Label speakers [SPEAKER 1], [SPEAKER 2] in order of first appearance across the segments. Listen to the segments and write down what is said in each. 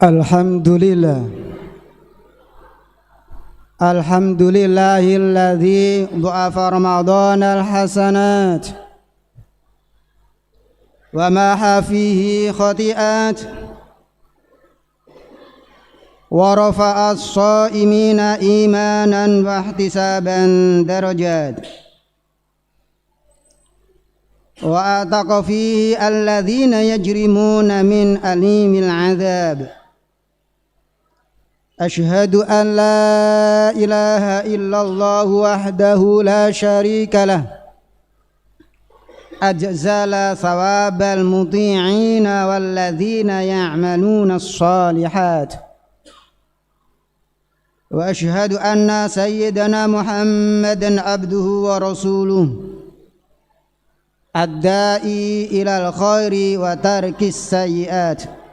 [SPEAKER 1] Alhamdulillah. Alhamdulillahilladzi du'afa ramadhanal hasanat wa maha fihi khati'at wa rafa'a as-sha'imina imanan wa ihtisaban darajat wa ataqa fihi alladhina yajrimuna min alimil 'adzab. Asyhadu an la ilaha illallah wahdahu la syarika lah ajzala thawabal muti'ina walladzina ya'maluna as-salihat wa asyhadu anna sayyidana Muhammadan abduhu wa rasuluh ad-da'i ilal khairi wa tarkis sayyi'at.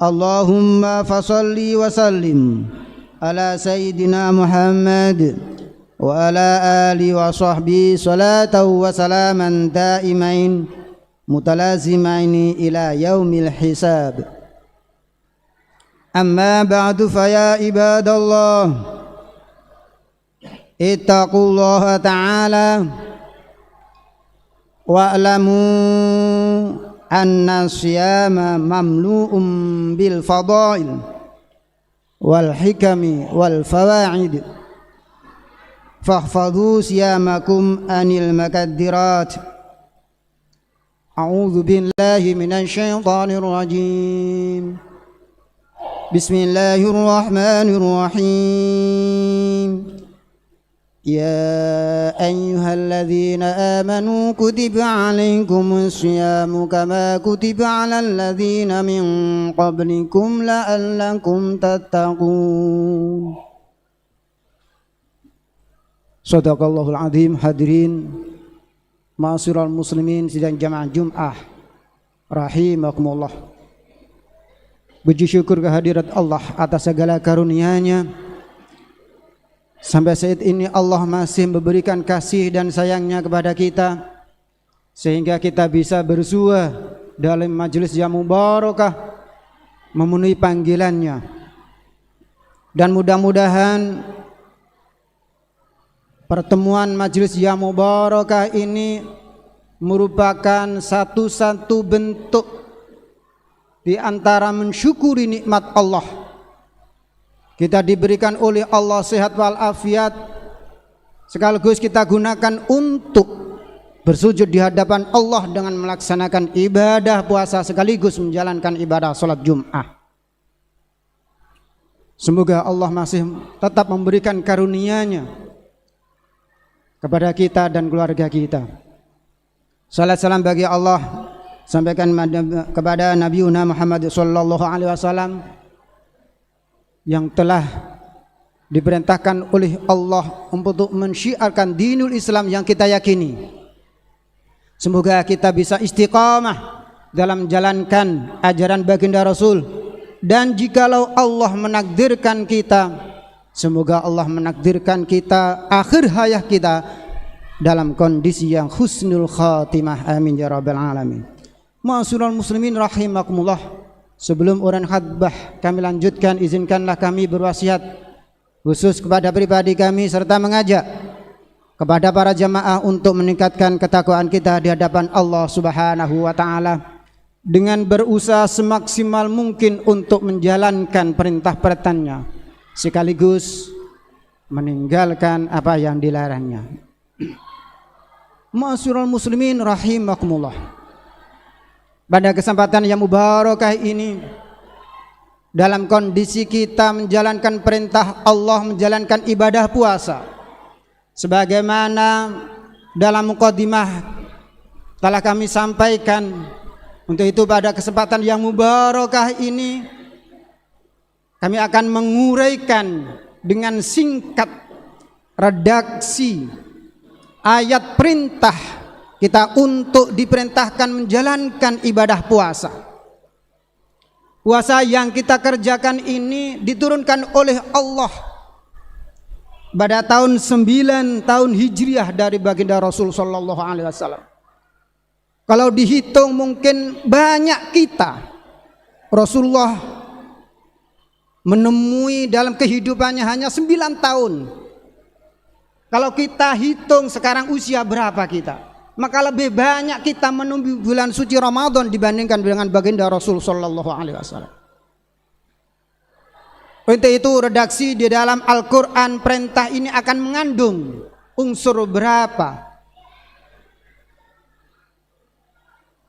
[SPEAKER 1] Allahumma fasalli wa sallim ala sayyidina Muhammad wa ala ali wa sahbihi salatan wa salaman daimain mutalazimaini ila yaumil hisab. Amma ba'du fa ya ibadallah ittaqullaha ta'ala wa'lamu anna siyama mamlu'um bil fadail wal hikami wal fawaid fahfadhu siyamakum anil makaddirat. A'udzu billahi minasy syaithanir rajim. Bismillahirrahmanirrahim. يا أيها الذين آمنوا كتب عليكم الصيام كما كتب على الذين من قبلكم لعلكم تتقون. Shadaqallahul Azim. Hadirin ma'asyiral muslimin sidang jamaah Jum'ah rahimakumullah. Puji syukur kehadirat Allah atas segala karunia-Nya. Sampai saat ini Allah masih memberikan kasih dan sayangnya kepada kita sehingga kita bisa bersua dalam majelis yang mubarakah memenuhi panggilannya. Dan mudah-mudahan pertemuan majelis yang mubarakah ini merupakan satu-satu bentuk di antara mensyukuri nikmat Allah. Kita diberikan oleh Allah sehat walafiat, sekaligus kita gunakan untuk bersujud di hadapan Allah dengan melaksanakan ibadah puasa sekaligus menjalankan ibadah salat Jum'ah. Semoga Allah masih tetap memberikan karunia-Nya kepada kita dan keluarga kita. Salat salam bagi Allah sampaikan kepada Nabi Muhammad sallallahu alaihi wasallam yang telah diperintahkan oleh Allah untuk mensyiarkan dinul Islam yang kita yakini. Semoga kita bisa istiqamah dalam menjalankan ajaran baginda Rasul, dan jikalau Allah menakdirkan kita, semoga Allah menakdirkan kita akhir hayat kita dalam kondisi yang husnul khatimah. Amin ya rabbal alamin. Ma'asyiral muslimin rahimakumullah. Sebelum uraian khutbah kami lanjutkan, izinkanlah kami berwasiat khusus kepada pribadi kami serta mengajak kepada para jamaah untuk meningkatkan ketakwaan kita di hadapan Allah Subhanahu wa taala dengan berusaha semaksimal mungkin untuk menjalankan perintah-perintahnya sekaligus meninggalkan apa yang dilarangnya. Ma'asyiral muslimin rahimakumullah. Pada kesempatan yang mubarakah ini, dalam kondisi kita menjalankan perintah Allah, menjalankan ibadah puasa, sebagaimana dalam mukadimah telah kami sampaikan, untuk itu pada kesempatan yang mubarakah ini kami akan menguraikan dengan singkat redaksi ayat perintah kita untuk diperintahkan menjalankan ibadah puasa. Puasa yang kita kerjakan ini diturunkan oleh Allah pada tahun 9 tahun Hijriah dari baginda Rasul sallallahu alaihi wasallam. Kalau dihitung mungkin banyak kita Rasulullah menemui dalam kehidupannya hanya 9 tahun. Kalau kita hitung sekarang usia berapa kita, maka lebih banyak kita menunggu bulan suci Ramadan dibandingkan dengan baginda Rasul sallallahu alaihi wasallam. Untuk itu redaksi di dalam Al-Quran perintah ini akan mengandung unsur berapa?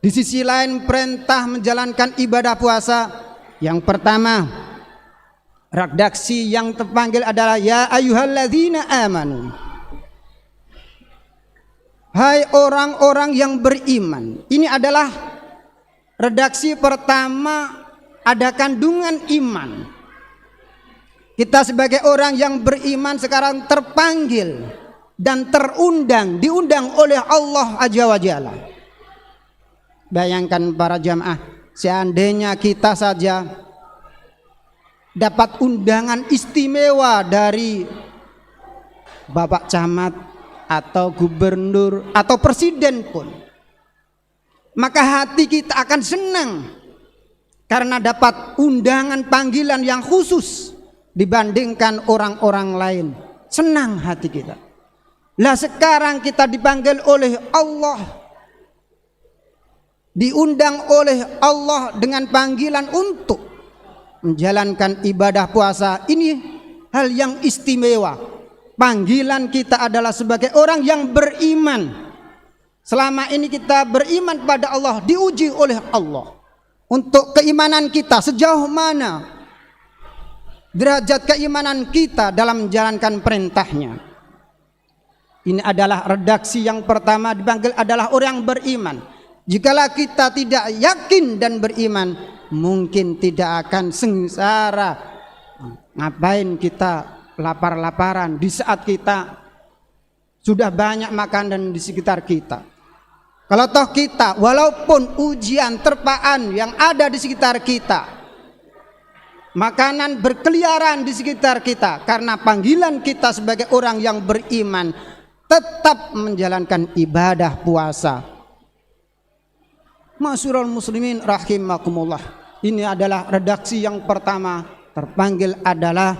[SPEAKER 1] Di sisi lain perintah menjalankan ibadah puasa, yang pertama redaksi yang terpanggil adalah ya ayyuhalladzina amanu, hai orang-orang yang beriman. Ini adalah redaksi pertama, ada kandungan iman. Kita sebagai orang yang beriman sekarang terpanggil dan diundang oleh Allah Azza wa Jalla. Bayangkan para jamaah, seandainya kita saja dapat undangan istimewa dari Bapak Camat atau gubernur atau presiden pun, maka hati kita akan senang karena dapat undangan panggilan yang khusus dibandingkan orang-orang lain. Senang hati kita. Lah sekarang kita dipanggil oleh Allah, diundang oleh Allah dengan panggilan untuk menjalankan ibadah puasa. Ini hal yang istimewa. Panggilan kita adalah sebagai orang yang beriman. Selama ini kita beriman pada Allah, diuji oleh Allah untuk keimanan kita sejauh mana derajat keimanan kita dalam menjalankan perintahnya. Ini adalah redaksi yang pertama, dipanggil adalah orang beriman. Jikalau kita tidak yakin dan beriman, mungkin tidak akan sengsara. Ngapain kita lapar-laparan di saat kita sudah banyak makanan di sekitar kita? Kalau toh kita walaupun ujian terpaan yang ada di sekitar kita, makanan berkeliaran di sekitar kita, karena panggilan kita sebagai orang yang beriman tetap menjalankan ibadah puasa. Ma'asyiral muslimin rahimakumullah, ini adalah redaksi yang pertama, terpanggil adalah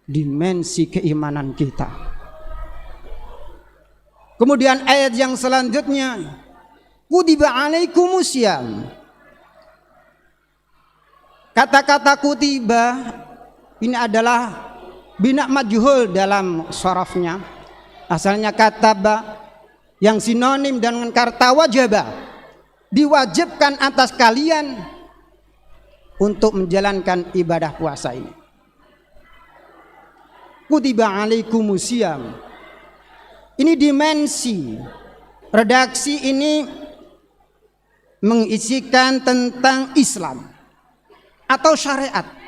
[SPEAKER 1] dimensi keimanan kita. Kemudian ayat yang selanjutnya, kutiba alaikumusiyam. Kata-kata kutiba ini adalah bina majhul dalam sharafnya. Asalnya kataba yang sinonim dengan kata wajaba, diwajibkan atas kalian untuk menjalankan ibadah puasa ini. Kutiba alaikumusiyam. Ini dimensi redaksi ini mengisikan tentang Islam atau syariat.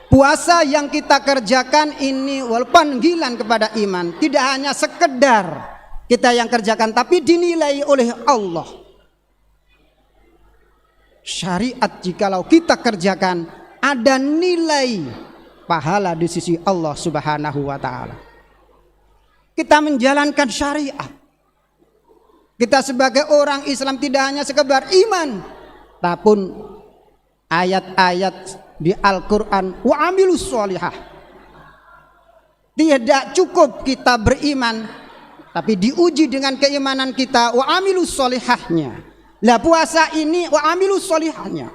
[SPEAKER 1] Puasa yang kita kerjakan ini walaupun panggilan kepada iman, tidak hanya sekedar kita yang kerjakan, tapi dinilai oleh Allah. Syariat jikalau kita kerjakan ada nilai pahala di sisi Allah Subhanahu wa taala. Kita menjalankan syariat. Kita sebagai orang Islam tidak hanya sekedar iman, tapi ayat-ayat di Al-Quran wa amilus sholihah. Tidak cukup kita beriman, tapi diuji dengan keimanan kita wa amilus sholihahnya. Lah puasa ini wa amilus sholihahnya.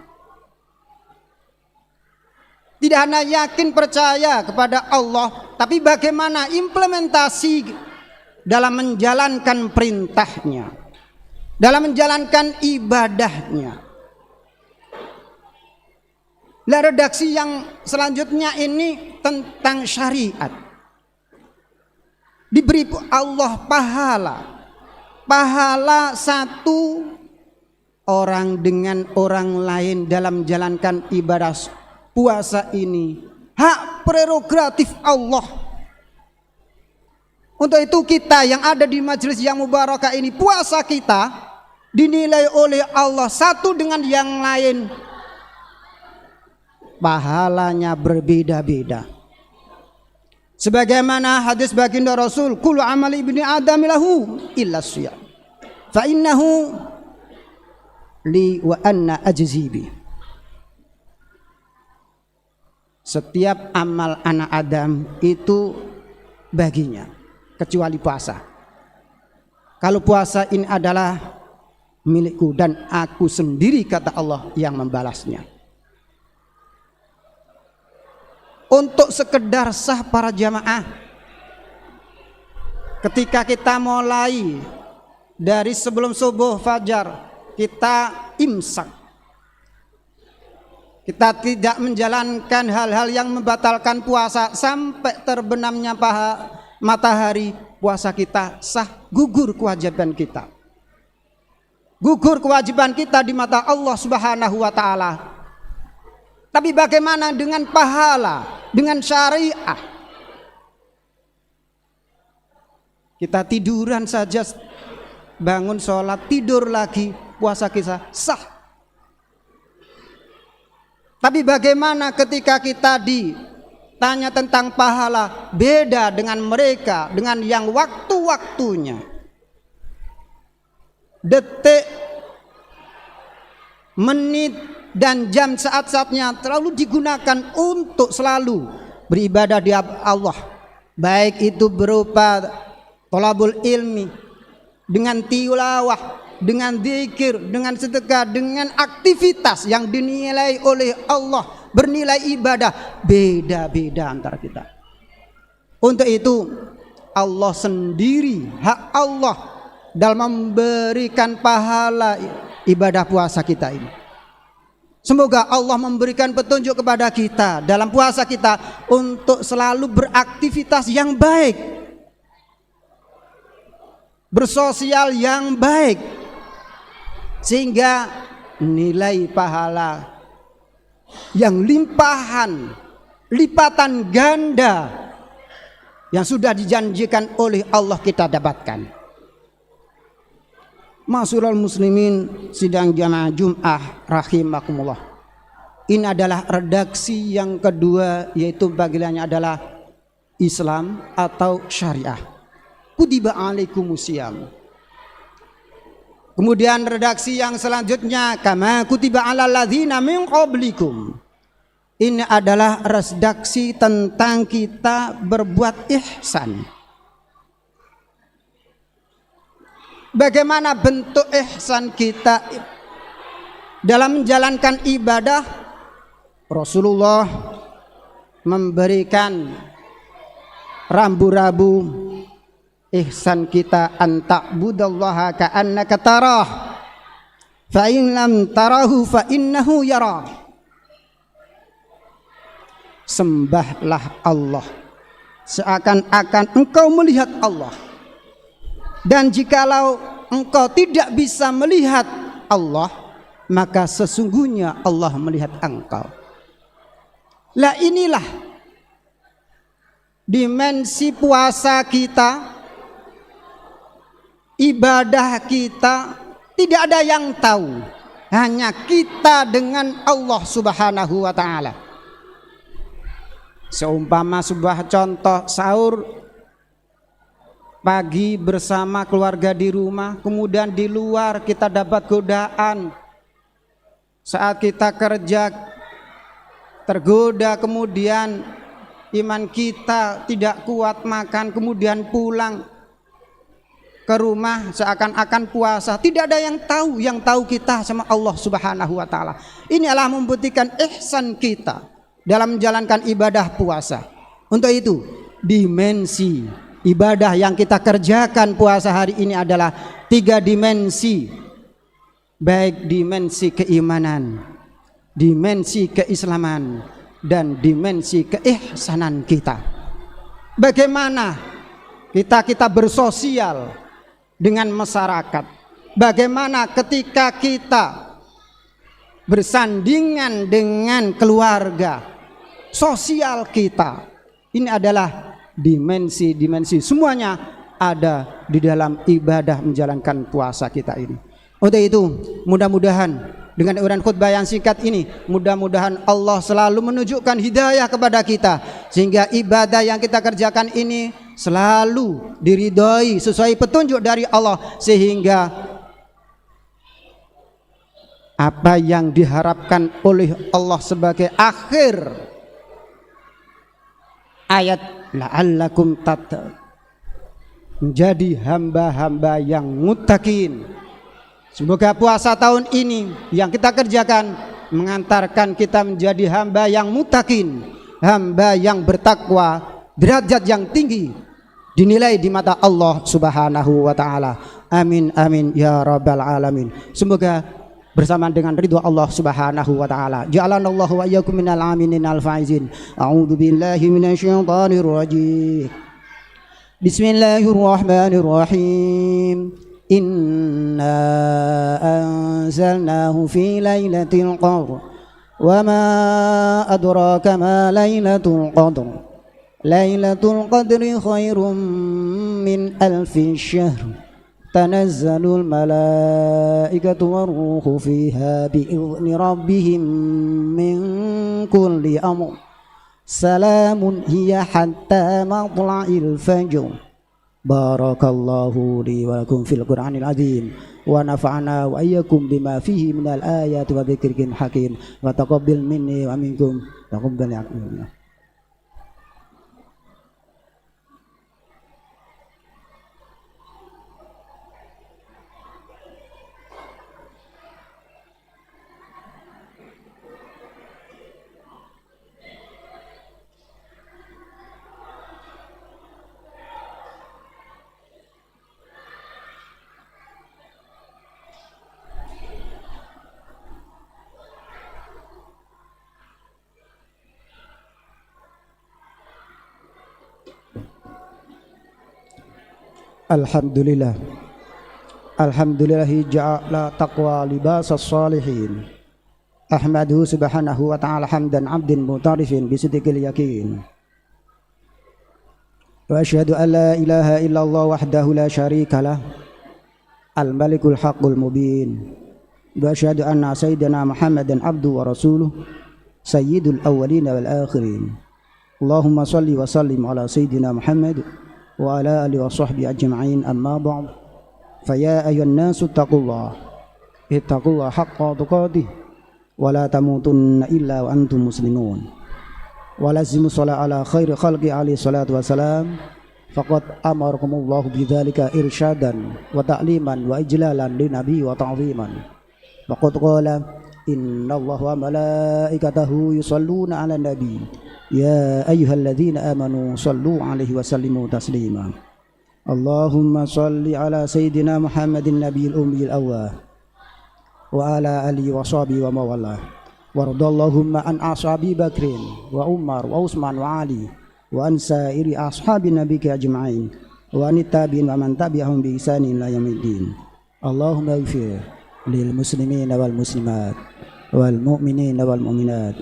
[SPEAKER 1] Tidak hanya yakin percaya kepada Allah, tapi bagaimana implementasi dalam menjalankan perintahnya, dalam menjalankan ibadahnya. Lah redaksi yang selanjutnya ini tentang syariat. Diberi Allah pahala satu orang dengan orang lain dalam menjalankan ibadah puasa ini, hak prerogatif Allah. Untuk itu kita yang ada di majelis yang mubarakah ini, puasa kita dinilai oleh Allah satu dengan yang lain, pahalanya berbeda-beda. Sebagaimana hadis baginda Rasul, kullu amali ibni adam lahu illa shiyam fa innahu li wa anna ajzibi. setiap amal anak Adam itu baginya, kecuali puasa. Kalau puasa ini adalah milikku dan aku sendiri, kata Allah, yang membalasnya. Untuk sekedar sah para jamaah, ketika kita mulai dari sebelum subuh fajar, kita imsak, kita tidak menjalankan hal-hal yang membatalkan puasa sampai terbenamnya matahari, puasa kita sah, gugur kewajiban kita. Gugur kewajiban kita di mata Allah Subhanahu wa taala. Tapi bagaimana dengan pahala, dengan syariah? Kita tiduran saja, bangun sholat, tidur lagi, puasa kita sah. Tapi bagaimana ketika kita ditanya tentang pahala? Beda dengan mereka, dengan yang waktu-waktunya, detik, menit, dan jam saat-saatnya terlalu digunakan untuk selalu beribadah di Allah. Baik itu berupa thalabul ilmi, dengan tilawah, dengan zikir, dengan sedekah, dengan aktivitas yang dinilai oleh Allah bernilai ibadah. Beda-beda antara kita. Untuk itu Allah sendiri, hak Allah dalam memberikan pahala ibadah puasa kita ini. Semoga Allah memberikan petunjuk kepada kita dalam puasa kita untuk selalu beraktivitas yang baik, bersosial yang baik, sehingga nilai pahala yang limpahan, lipatan ganda yang sudah dijanjikan oleh Allah kita dapatkan. Ma'asyiral muslimin sidang jamaah Jum'ah rahimakumullah. Ini adalah redaksi yang kedua, yaitu bagiannya adalah Islam atau syariah. Kutiba alaikumusiyam. Kemudian redaksi yang selanjutnya, kama kutiba alal ladzina min qablikum. Ini adalah redaksi tentang kita berbuat ihsan. Bagaimana bentuk ihsan kita dalam menjalankan ibadah? Rasulullah memberikan rambu-rambu ihsan kita, anta'budallaha ka'annaka tarah fa in lam tarahu fa innahu yarah. Sembahlah Allah seakan-akan engkau melihat Allah. Dan jikalau engkau tidak bisa melihat Allah, maka sesungguhnya Allah melihat engkau. Lah inilah dimensi puasa kita, ibadah kita, tidak ada yang tahu, hanya kita dengan Allah Subhanahu wa ta'ala. Seumpama sebuah contoh sahur pagi bersama keluarga di rumah, kemudian di luar kita dapat godaan. Saat kita kerja tergoda, kemudian iman kita tidak kuat makan, kemudian pulang ke rumah seakan-akan puasa. Tidak ada yang tahu kita sama Allah Subhanahu wa ta'ala. Ini adalah membuktikan ihsan kita dalam menjalankan ibadah puasa. Untuk itu dimensi ibadah yang kita kerjakan puasa hari ini adalah 3 dimensi, baik dimensi keimanan, dimensi keislaman, dan dimensi keihsanan kita. Bagaimana kita bersosial dengan masyarakat, bagaimana ketika kita bersandingan dengan keluarga, sosial kita. Ini adalah dimensi-dimensi, semuanya ada di dalam ibadah menjalankan puasa kita ini. Untuk itu mudah-mudahan dengan uraian khutbah yang singkat ini, mudah-mudahan Allah selalu menunjukkan hidayah kepada kita, sehingga ibadah yang kita kerjakan ini selalu diridhoi sesuai petunjuk dari Allah, sehingga apa yang diharapkan oleh Allah sebagai akhir ayat la'allakum tattaqun, menjadi hamba-hamba yang muttaqin. Semoga puasa tahun ini yang kita kerjakan mengantarkan kita menjadi hamba yang muttaqin, hamba yang bertakwa, derajat yang tinggi dinilai di mata Allah Subhanahu wa taala. Amin amin ya rabbal alamin. Semoga bersamaan dengan ridho Allah Subhanahu wa taala. Ja'alanallahu wa iyyakum minal aminin al faizin. A'udzu billahi minasyaitonir rajim. Bismillahirrahmanirrahim. Inna anzalnahu fi lailatul qadr wa ma adraka ma lailatul qadr. Lailatul qadri khairum min alfi syahr. Tanazzalul malaikatu waruhu fiha bi'izni rabbihim min kulli amr. Salamun hiya hatta matla'il fajr. Barakallahu li wa lakum fil Qur'anil azim wa nafa'ana wa iyyakum bima fihi minal ayati wa dzikril hakim wa taqabbil minni wa minkum taqabbal ya Allah. Alhamdulillah. Alhamdulillahi ja'ala taqwa libasas salihin. Ahmaduhu subhanahu wa ta'ala hamdan abdin mutarifin bisidqil yakin. Wa asyhadu an la ilaha illallah wahdahu la syarikalah. Al-malikul haqqul mubin. Wa asyhadu anna sayyidina Muhammadan abdu wa rasuluh sayyidul awwalin wal akhirin. Allahumma salli wa sallim ala sayyidina Muhammad wa ala alihi wa sahbihi ajma'in, amma ba'd. Fa ya ayyuhan nasu ittaqullaha haqqa tuqatih wa la tamutunna illa wa antum muslimun. Wa lazimu shala ala khairi khalqi alaihi salatu wassalam. Faqad amarakumullahu bidzalika irsyadan wa ta'liman wa ijlalan li nabi wa ta'ziman. Faqad qala innallaha wa malaikatahu yusalluna 'alan nabi ya ayyuhalladzina amanu sallu 'alaihi wa sallimu taslima. Allahumma salli ala sayyidina Muhammadin nabiyil ummiyil awwal wa ala alihi wa sahbihi wa mawala. Wardallahumma an ashabi Bakrin wa Umar wa Utsman wa Ali wa an sairi ashabin nabiyyi ajma'in wa an tabi'in wa man tabi'ahum bi ihsanin ila yaumiddin. Allahumma ighfir lil muslimin wal muslimat wal mu'minin wal mu'minat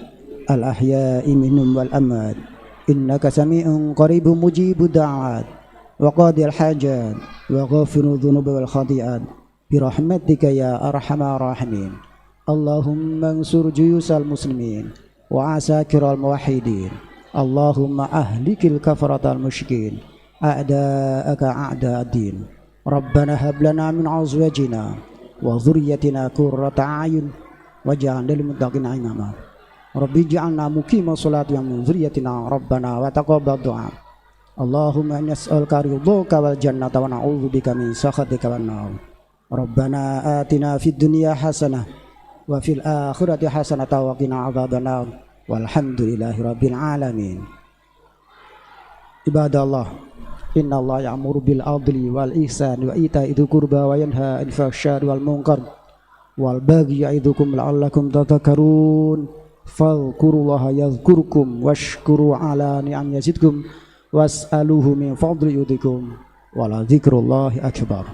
[SPEAKER 1] al ahya'i minhum wal amwat innaka sami'un qaribun mujibud da'at wa qadil hajat wa ghafirudz dzunubi wal khati'at bi rahmatika ya arhamar rahimin. Allahumma ansur juyusal muslimin wa asakiral muwahhidin. Allahumma ahlikil kafaratal musyrikin a'da'aka a'da'ad-din. Rabbana hab lana min azwajina wa dhurriyyatina qurrata a'yun waj'alna lil muttaqina imama. Rabbi ij'alna muqimas sholati wa min dhurriyyatina rabbana wa taqabbal du'a. Allahumma nas'aluka ridhaka wal jannata wa na'udzubika min sakhatika wan nar. Rabbana atina fid dunya hasanah wa fil akhirati hasanah wa qina adzabannar. Walhamdulillahi rabbil alamin. Ibadallah, innallaha ya'muru bil adli wal ihsani wa ita'i dzil qurba wa yanha 'anil fahsya'i wal munkar wal baghi ya'idukum la'allakum tadhakkarun. Fadhkurullaha yadhkurkum washkuru 'ala ni'am yazidkum was'aluhu min fadli yudikum wa la dzikrullahi akbar.